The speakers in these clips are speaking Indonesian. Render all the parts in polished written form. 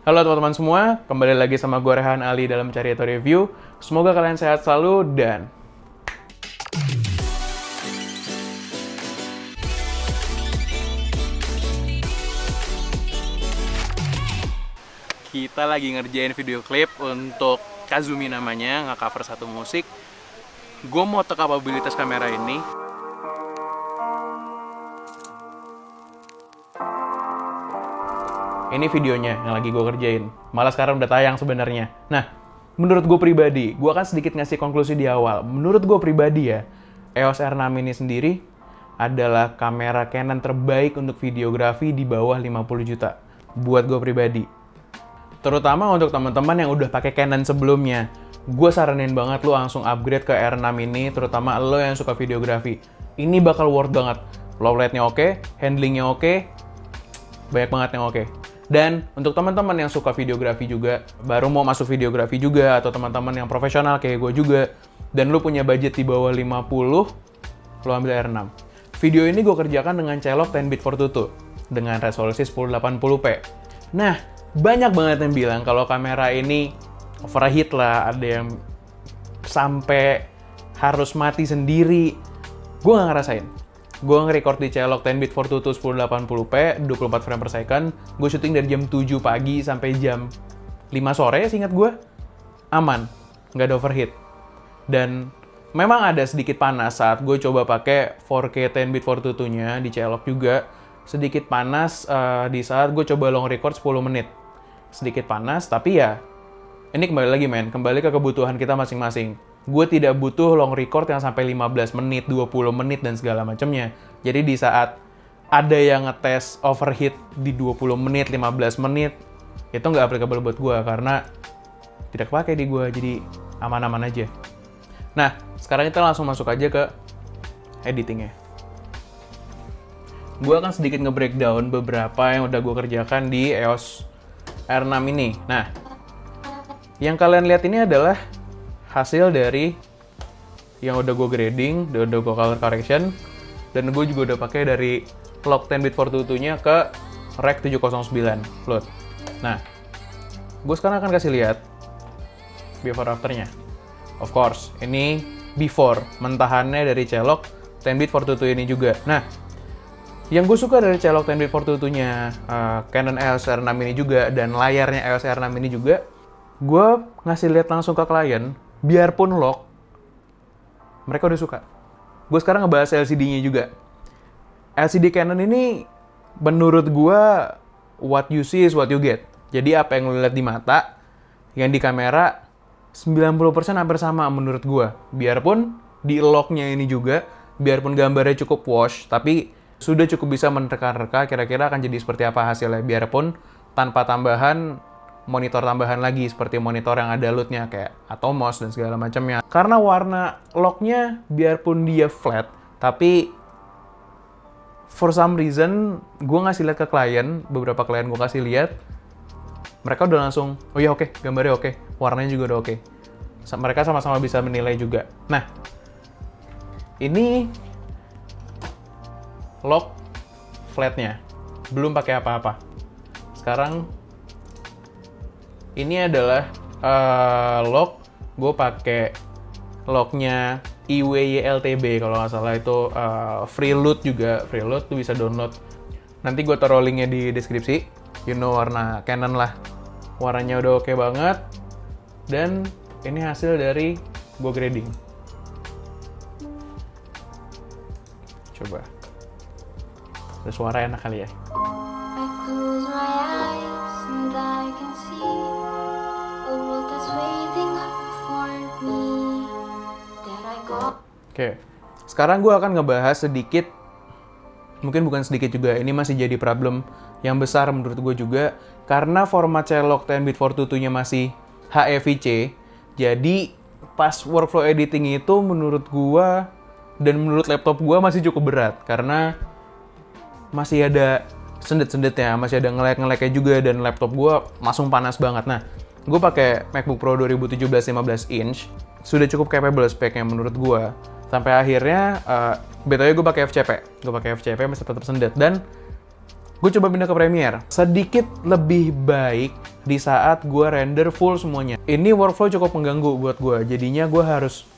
Halo teman-teman semua, kembali lagi sama gue Rehan Ali dalam Cari Atau Review. Semoga kalian sehat selalu dan kita lagi ngerjain video klip untuk Kazumi namanya, nge-cover satu musik. Gue mau tek kapabilitas kamera ini. Ini videonya yang lagi gue kerjain. Malah sekarang udah tayang sebenarnya. Nah, menurut gue pribadi, gue akan sedikit ngasih konklusi di awal. Menurut gue pribadi ya, EOS R6 ini sendiri adalah kamera Canon terbaik untuk videografi di bawah 50 juta. Buat gue pribadi. Terutama untuk teman-teman yang udah pakai Canon sebelumnya. Gue saranin banget lo langsung upgrade ke R6 ini, terutama lo yang suka videografi. Ini bakal worth banget. Low light-nya oke, handling-nya oke, banyak banget yang oke. Dan untuk teman-teman yang suka videografi juga, baru mau masuk videografi juga, atau teman-teman yang profesional kayak gue juga, dan lu punya budget di bawah 50, lu ambil R6. Video ini gue kerjakan dengan Celok 10-bit 422, dengan resolusi 1080p. Nah, banyak banget yang bilang kalau kamera ini overheat lah, ada yang sampai harus mati sendiri. Gue nggak ngerasain. Gue nge-record di Celok 10-bit 422 1080p, 24 frame per second. Gue syuting dari jam 7 pagi sampai jam 5 sore, seingat gue. Aman, nggak ada overheat. Dan memang ada sedikit panas saat gue coba pakai 4K 10-bit 422-nya di Celok juga. Sedikit panas di saat gue coba long record 10 menit. Sedikit panas, tapi ya ini kembali lagi kembali ke kebutuhan kita masing-masing. Gue tidak butuh long record yang sampai 15 menit, 20 menit, dan segala macamnya. Jadi di saat ada yang ngetes overheat di 20 menit, 15 menit, itu nggak applicable buat gue, karena tidak pakai di gue, jadi aman-aman aja. Nah, sekarang kita langsung masuk aja ke editingnya. Gue akan sedikit nge-breakdown beberapa yang udah gue kerjakan di EOS R6 ini. Nah, yang kalian lihat ini adalah hasil dari yang udah gue grading, udah gue color correction, dan gue juga udah pakai dari log 10-bit 422-nya ke Rec 709 float. Nah, gue sekarang akan kasih lihat before afternya. Of course, ini before, mentahannya dari Celok 10-bit 422 ini juga. Nah, yang gue suka dari Celok 10-bit 422-nya Canon EOS R6 ini juga, dan layarnya EOS R6 ini juga, gue ngasih lihat langsung ke klien, biarpun lock, mereka udah suka. Gue sekarang ngebahas LCD-nya juga. LCD Canon ini, menurut gue, what you see is what you get. Jadi apa yang lo lihat di mata, yang di kamera, 90% hampir sama menurut gue. Biarpun di lock-nya ini juga, biarpun gambarnya cukup wash, tapi sudah cukup bisa menerka-reka kira-kira akan jadi seperti apa hasilnya. Biarpun tanpa tambahan monitor tambahan lagi, seperti monitor yang ada LUT-nya kayak Atomos dan segala macamnya. Karena warna lock-nya biarpun dia flat, tapi for some reason gue ngasih lihat ke klien, beberapa klien gue kasih lihat, mereka udah langsung, oh ya oke, gambarnya oke, warnanya juga udah oke. Mereka sama-sama bisa menilai juga. Nah, ini lock flat-nya, belum pakai apa-apa. Sekarang ini adalah lock, gue pakai locknya IWYLTB kalau nggak salah, itu free loot juga, free loot tuh bisa download. Nanti gue taruh linknya di deskripsi. You know warna Canon lah, warnanya udah oke banget. Dan ini hasil dari gue grading. Coba, ada suara enak kali ya. I close my eyes and I can see a world that's waiting up for me. That I go. Oke, sekarang gue akan ngebahas sedikit, mungkin bukan sedikit juga, ini masih jadi problem yang besar menurut gue juga, karena format Celok 10-bit 422-nya masih HEVC, jadi pas workflow editing itu menurut gue dan menurut laptop gue masih cukup berat, karena masih ada sendet-sendetnya, masih ada nge-lag-nge-lagnya juga, dan laptop gue langsung panas banget. Nah, gue pakai MacBook Pro 2017 15 inch, sudah cukup capable speknya menurut gue. Sampai akhirnya, btw gue pakai FCP masih tetap sendet, dan gue coba pindah ke Premiere. Sedikit lebih baik di saat gue render full semuanya. Ini workflow cukup mengganggu buat gue, jadinya gue harus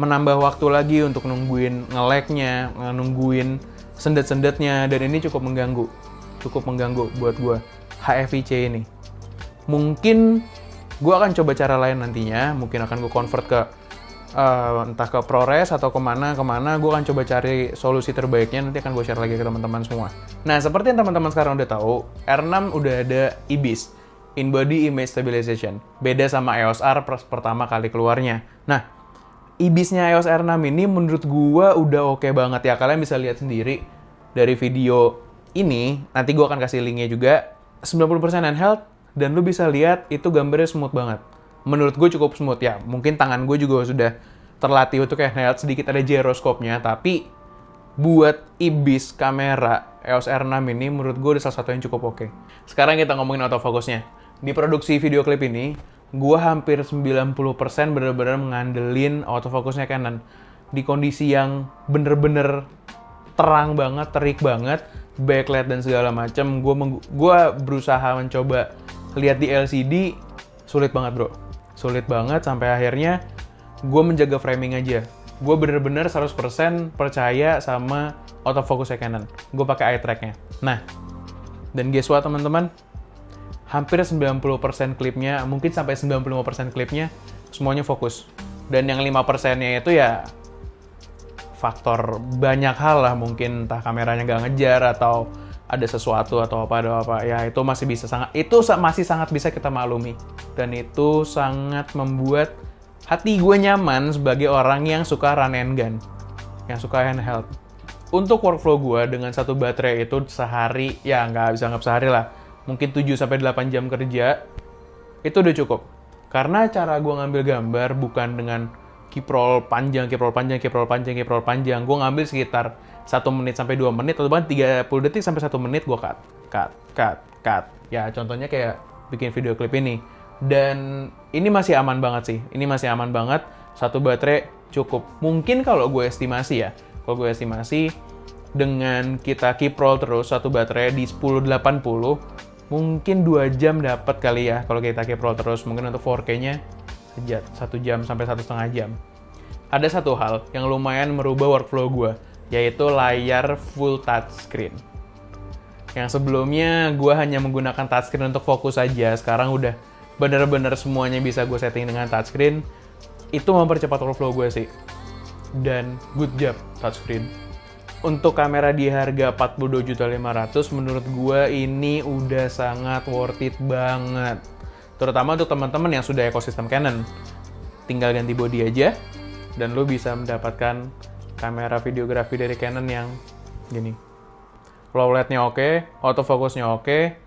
menambah waktu lagi untuk nungguin nge-lag-nya, nungguin sendet-sendetnya, dan ini cukup mengganggu buat gue, HFIC ini. Mungkin gue akan coba cara lain nantinya, mungkin akan gue convert ke entah ke ProRes atau kemana, gue akan coba cari solusi terbaiknya, nanti akan gue share lagi ke teman-teman semua. Nah, seperti yang teman-teman sekarang udah tahu, R6 udah ada IBIS, In Body Image Stabilization. Beda sama EOS R pertama kali keluarnya. Nah, IBIS-nya EOS R6 ini menurut gue udah oke banget ya. Kalian bisa lihat sendiri dari video ini, nanti gue akan kasih linknya juga, 90% handheld, dan lu bisa lihat itu gambarnya smooth banget. Menurut gue cukup smooth ya. Mungkin tangan gue juga sudah terlatih untuk handheld, sedikit ada gyroscope-nya, tapi buat IBIS kamera EOS R6 ini menurut gue udah salah satu yang cukup oke. Sekarang kita ngomongin autofocusnya. Di produksi video klip ini, gue hampir 90% bener-bener mengandelin autofocusnya Canon. Di kondisi yang bener-bener terang banget, terik banget, backlight dan segala macam, gue berusaha mencoba lihat di LCD, sulit banget bro. Sulit banget sampai akhirnya gue menjaga framing aja. Gue bener-bener 100% percaya sama autofocusnya Canon. Gue pakai eye track-nya. Nah, dan guess what teman-teman? Hampir 90% klipnya, mungkin sampai 95% klipnya, semuanya fokus. Dan yang 5%-nya itu ya faktor banyak hal lah, mungkin entah kameranya nggak ngejar atau ada sesuatu atau apa ya, itu masih sangat bisa kita maklumi, dan itu sangat membuat hati gue nyaman sebagai orang yang suka run and gun, yang suka handheld. Untuk workflow gue dengan satu baterai itu sehari, ya nggak bisa sehari lah, mungkin 7-8 jam kerja itu udah cukup. Karena cara gue ngambil gambar bukan dengan kiprol panjang. Gue ngambil sekitar 1 menit sampai 2 menit, atau bahkan 30 detik sampai 1 menit gue cut. Ya contohnya kayak bikin video klip ini. Dan ini masih aman banget sih. Ini masih aman banget. Satu baterai cukup. Mungkin kalau gue estimasi dengan kita kiprol terus satu baterai di 1080, mungkin 2 jam dapat kali ya kalau kita kiprol terus. Mungkin untuk 4K-nya 1 jam sampai 1,5 jam. Ada satu hal yang lumayan merubah workflow gue, yaitu layar full touchscreen. Yang sebelumnya gue hanya menggunakan touchscreen untuk fokus aja, sekarang udah bener-bener semuanya bisa gue setting dengan touchscreen. Itu mempercepat workflow gue sih. Dan good job touchscreen. Untuk kamera di harga 42.500.000, menurut gue ini udah sangat worth it banget. Terutama untuk teman-teman yang sudah ekosistem Canon. Tinggal ganti body aja, dan lo bisa mendapatkan kamera videografi dari Canon yang gini. Low light-nya oke, autofocusnya oke.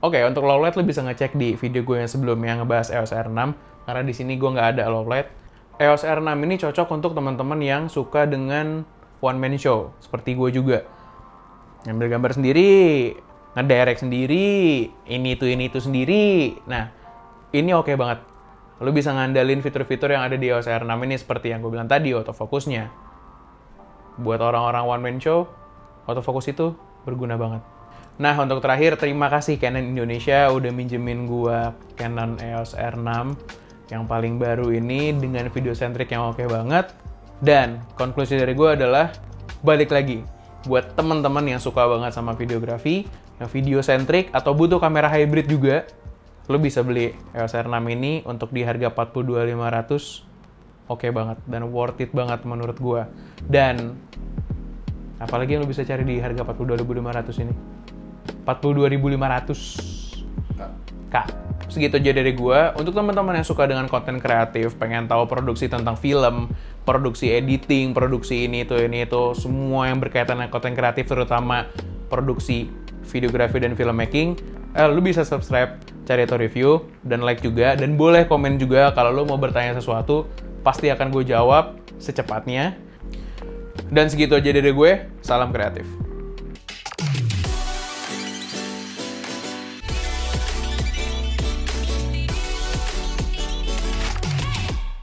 Oke, untuk low light lo bisa ngecek di video gue yang sebelumnya ngebahas EOS R6, karena di sini gue nggak ada low light. EOS R6 ini cocok untuk teman-teman yang suka dengan one man show, seperti gue juga. Ngambil gambar sendiri, ngedirect sendiri, ini itu sendiri. Nah, ini oke banget. Lo bisa ngandalin fitur-fitur yang ada di EOS R6 ini seperti yang gue bilang tadi, autofocusnya. Buat orang-orang one man show, autofocus itu berguna banget. Nah, untuk terakhir, terima kasih Canon Indonesia udah minjemin gue Canon EOS R6 yang paling baru ini dengan video sentrik yang oke banget. Dan konklusi dari gue adalah, balik lagi, buat teman-teman yang suka banget sama videografi, yang video sentrik atau butuh kamera hybrid juga, lo bisa beli EOS R6 ini untuk di harga 42.500. Oke banget dan worth it banget menurut gua. Dan apalagi yang lo bisa cari di harga 42.500 ini? 42.500. Kak, segitu aja dari gua. Untuk teman-teman yang suka dengan konten kreatif, pengen tahu produksi tentang film, produksi editing, produksi ini itu, semua yang berkaitan dengan konten kreatif, terutama produksi videografi dan filmmaking, lu bisa subscribe Carito Review, dan like juga, dan boleh komen juga kalau lu mau bertanya sesuatu, pasti akan gue jawab secepatnya. Dan segitu aja dari gue, salam kreatif.